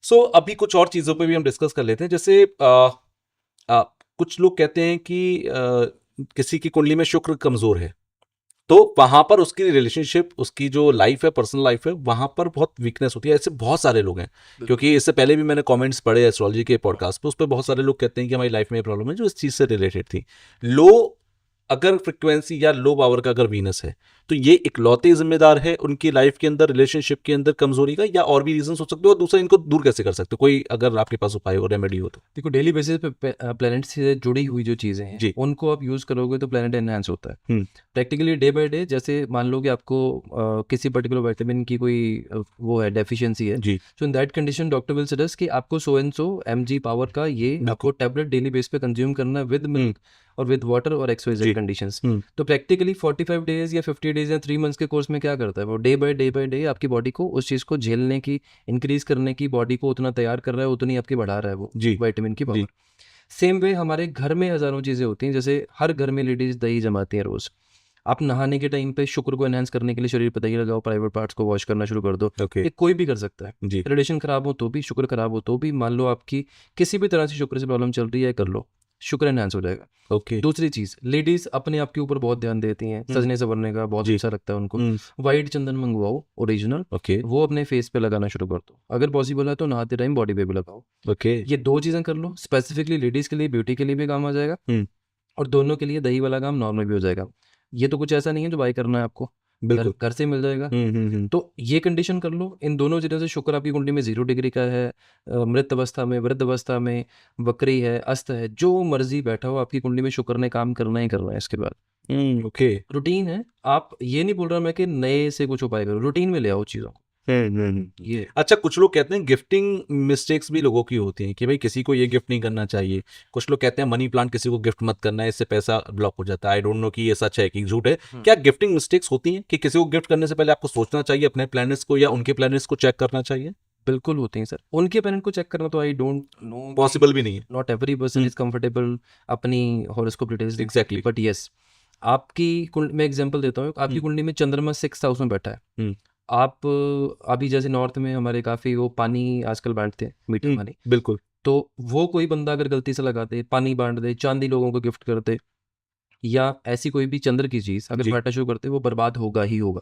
सो अभी कुछ और चीज़ों पे भी हम डिस्कस कर लेते हैं, जैसे कुछ लोग कहते हैं कि किसी की कुंडली में शुक्र कमज़ोर है, तो वहां पर उसकी रिलेशनशिप, उसकी जो लाइफ है, पर्सनल लाइफ है, वहां पर बहुत वीकनेस होती है। ऐसे बहुत सारे लोग हैं, क्योंकि इससे पहले भी मैंने कमेंट्स पढ़े एस्ट्रोलॉजी के पॉडकास्ट पे, उस पर बहुत सारे लोग कहते हैं कि हमारी लाइफ में ये प्रॉब्लम है जो इस चीज़ से रिलेटेड थी। लो अगर फ्रिक्वेंसी या लो पावर का अगर वीनस है, तो ये इकलौते जिम्मेदार है उनकी लाइफ के अंदर, रिलेशनशिप के अंदर कमजोरी का, या और भी रीजन हो सकते हो? और दूसरा, इनको दूर कैसे कर सकते हो? कोई अगर आपके पास उपाय हो, रेमेडी हो तो। देखो, डेली बेसिस पे प्लैनेट से जुड़ी हुई जो चीज़ें हैं जी। उनको आप यूज़ करोगे तो प्लैनेट एनहांस होता है। हम्म। प्रैक्टिकली डे बाय डे, जैसे मान लो कि आपको किसी पर्टिकुलर विटामिन की कोई वो है, डेफिशिएंसी है, जी। So in that condition doctor will suggest कि आपको so and so mg power का ये आपको टैबलेट डेली बेस पे कंज्यूम करना है विद मिल्क और विद वाटर और XYZ कंडीशंस। तो प्रैक्टिकली 45 डेज या 50 डेज या 3 मंथ्स के कोर्स में क्या करता है वो, डे बाय डे आपकी बॉडी को उस चीज़ को झेलने की, इंक्रीज करने की, बॉडी को उतना तैयार कर रहा है, उतनी आपकी बढ़ा रहा है वो विटामिन की पावर। सेम वे हमारे घर में हज़ारों चीज़ें होती हैं, जैसे हर घर में लेडीज़ दही जमाती हैं रोज़। आप नहाने के टाइम पे शुक्र को एनहांस करने के लिए शरीर पे दही लगाओ, प्राइवेट पार्ट्स को वॉश करना शुरू कर दो। ये कोई भी कर सकता है। जी। रिलेशन खराब हो तो भी, शुक्र खराब हो तो भी, मान लो आपकी किसी भी तरह से शुक्र से प्रॉब्लम चल रही है, कर लो, शुक्र एनहांस हो जाएगा। दूसरी चीज़, लेडीज़ अपने आप के ऊपर बहुत ध्यान देती हैं, सजने संवरने का बहुत अच्छा लगता है उनको। वाइट चंदन मंगवाओ ओरिजिनल, वो अपने फेस पे लगाना शुरू कर दो। अगर पॉसिबल है तो नहाते टाइम बॉडी पे भी लगाओ। ये 2 चीज़ें कर लो, स्पेसिफिकली लेडीज़ के लिए, ब्यूटी के लिए भी काम आ जाएगा, और दोनों के लिए दही वाला काम नॉर्मल भी हो जाएगा। ये तो कुछ ऐसा नहीं है जो बाई करना है आपको, बिल्कुल घर से मिल जाएगा। तो ये कंडीशन कर लो। इन दोनों चीज़ों से शुक्र आपकी कुंडली में 0 डिग्री का है, मृत अवस्था में, वृद्ध अवस्था में, वक्री है, अस्त है, जो मर्जी बैठा हो, आपकी कुंडली में शुक्र ने काम करना ही करना है। इसके बाद रूटीन है। आप, ये नहीं बोल रहा मैं कि नए से कुछ उपाय करो, रूटीन में ले आओ चीज़ों को। ये अच्छा, कुछ लोग कहते हैं गिफ्टिंग मिस्टेक्स भी लोगों की होती हैं कि भाई किसी को ये गिफ्ट नहीं करना चाहिए। कुछ लोग कहते हैं मनी प्लांट किसी को गिफ्ट मत करना है, इससे पैसा ब्लॉक हो जाता है। आई डोंट नो कि ये सच है कि झूठ है। क्या गिफ्टिंग मिस्टेक्स होती हैं कि किसी को गिफ्ट करने से पहले आपको सोचना चाहिए अपने प्लैनेट्स को, या उनके प्लैनेट्स को चेक करना चाहिए? बिल्कुल होती हैं सर। उनके प्लैनेट को चेक करना तो आई डोंट नो, पॉसिबल भी नहीं है। Not every person is comfortable अपनी horoscope details. Exactly. But yes, आपकी कुंडली मैं एग्जांपल देता हूँ। आपकी कुंडली में चंद्रमा 6th हाउस में बैठा है। आप अभी जैसे नॉर्थ में हमारे काफ़ी वो पानी आजकल बांटते हैं, मीठा पानी, बिल्कुल। तो वो कोई बंदा अगर गलती से लगा दे, पानी बांट दे, चांदी लोगों को गिफ्ट कर दे, या ऐसी कोई भी चंद्र की चीज़ अगर बांटना शुरू करते, वो बर्बाद होगा ही होगा।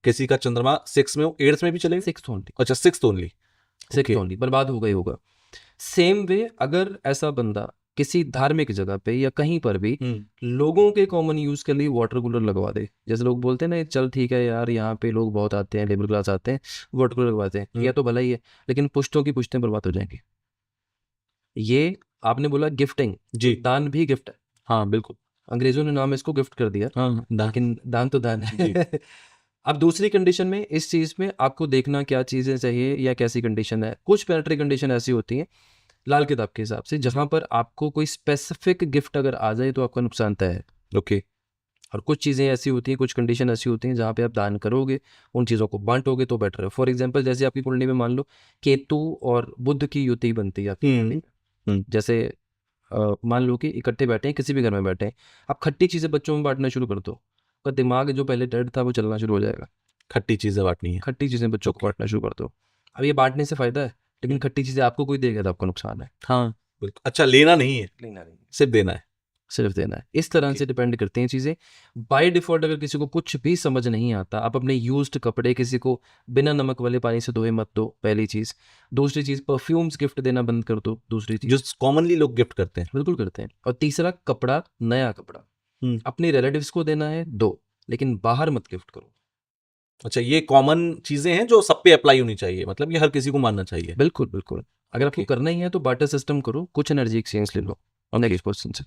किसी का चंद्रमा 6 में हो, 8th में भी चलेगा? 6th only. अच्छा, 6th ओनली। 6th ओनली, बर्बाद होगा ही होगा। सेम वे अगर ऐसा बंदा किसी धार्मिक जगह पे या कहीं पर भी लोगों के कॉमन यूज के लिए वाटर कूलर लगवा दे, जैसे लोग बोलते हैं ना, चल ठीक है यार, यहाँ पे लोग बहुत आते हैं, लेबर क्लास आते हैं, वाटर कूलर लगवाते हैं, या तो भला ही है, लेकिन पुश्तों की पुश्तें बर्बाद हो जाएंगी। ये आपने बोला गिफ्टिंग, जी, दान भी गिफ्ट है। हाँ बिल्कुल, अंग्रेजों ने नाम इसको गिफ्ट कर दिया, हाँ, लेकिन दान तो दान है। अब दूसरी कंडीशन में, इस चीज़ में आपको देखना क्या चीज़ें चाहिए या कैसी कंडीशन है। कुछ प्लानेटरी कंडीशन ऐसी होती हैं लाल किताब के हिसाब से, जहाँ पर आपको कोई स्पेसिफिक गिफ्ट अगर आ जाए तो आपका नुकसान तय है। और कुछ चीज़ें ऐसी होती हैं, कुछ कंडीशन ऐसी होती हैं जहाँ पे आप दान करोगे, उन चीज़ों को बांटोगे तो बेटर है। फॉर एग्जांपल, जैसे आपकी कुंडली में मान लो केतु और बुध की युति बनती है आपकी कुंडली में। जैसे मान लो कि इकट्ठे बैठे हैं, किसी भी घर में बैठे हैं, आप खट्टी चीज़ें बच्चों में बांटना शुरू कर दो, तो दिमाग जो पहले डेड था वो चलना शुरू हो जाएगा। खट्टी चीज़ें बांटनी है, खट्टी चीज़ें बच्चों को बांटना शुरू कर दो। अब ये बांटने से फ़ायदा है, लेकिन खट्टी चीज़ें आपको कोई देगा तो आपको नुकसान है। हाँ बिल्कुल। अच्छा, लेना नहीं है, सिर्फ देना है। सिर्फ देना है। इस तरह से डिपेंड करती हैं चीज़ें। बाय डिफ़ॉल्ट अगर किसी को कुछ भी समझ नहीं आता, आप अपने यूज्ड कपड़े किसी को बिना नमक वाले पानी से धोए मत दो, पहली चीज़। दूसरी चीज़, परफ्यूम्स गिफ्ट देना बंद कर दो, दूसरी चीज़, जो कॉमनली लोग गिफ्ट करते हैं। बिल्कुल करते हैं। और तीसरा, कपड़ा, नया कपड़ा अपने रिलेटिव्स को देना है दो, लेकिन बाहर मत गिफ्ट करो। अच्छा, ये कॉमन चीज़ें हैं जो सब पे अप्लाई होनी चाहिए, मतलब ये हर किसी को मानना चाहिए। बिल्कुल बिल्कुल। अगर आपको करना ही है तो बार्टर सिस्टम करो, कुछ एनर्जी एक्सचेंज ले लो नेक्स्ट पर्सन से।